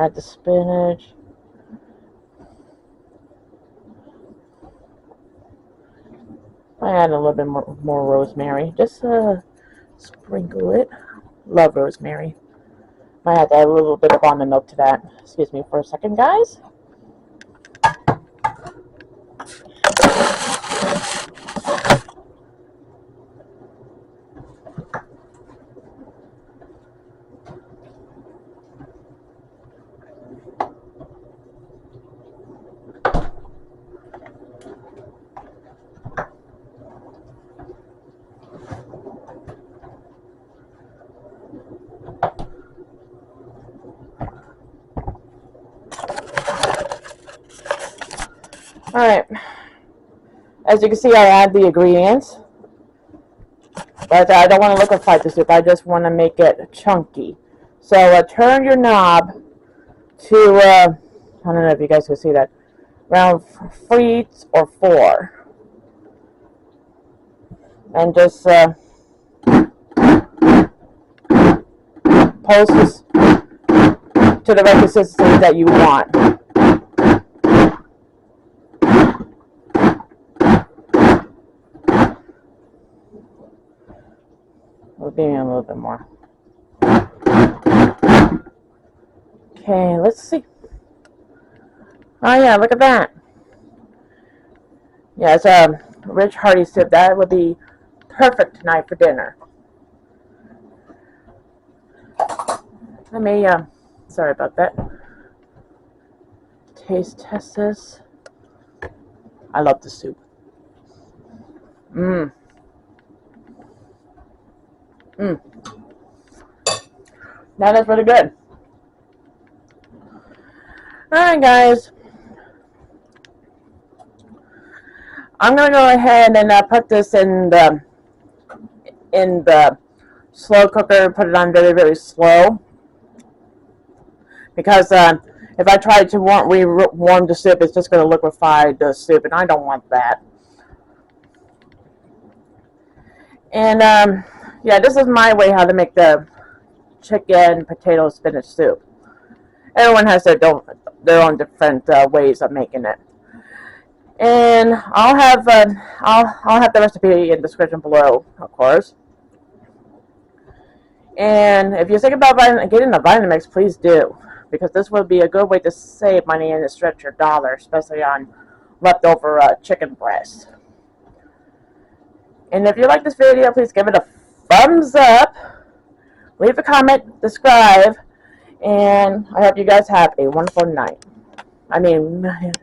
Add the spinach. I add a little bit more rosemary. Just sprinkle it. Love rosemary. Might have to add a little bit of almond milk to that. Excuse me for a second, guys. Alright, as you can see, I add the ingredients, but I don't want to liquefy the soup. I just want to make it chunky. So turn your knob to, I don't know if you guys can see that, around 3 or 4. And just post this to the right consistency that you want. Maybe a little bit more. Okay, let's see. Oh yeah, look at that. Yeah, it's a rich hearty soup. That would be perfect tonight for dinner. Let me, sorry about that. Taste test this. I love the soup. Mmm. That is really good. Alright, guys. I'm going to go ahead and put this in the slow cooker. Put it on very, very slow. Because if I try to warm the soup, it's just going to liquefy the soup, and I don't want that. And yeah, this is my way how to make the chicken potato spinach soup. Everyone has their own different ways of making it. And I'll have the recipe in the description below, of course. And if you're thinking about getting a vitamix, please do, because this would be a good way to save money and to stretch your dollar, especially on leftover chicken breast. And if you like this video, please give it a thumbs up, leave a comment, subscribe, and I hope you guys have a wonderful night.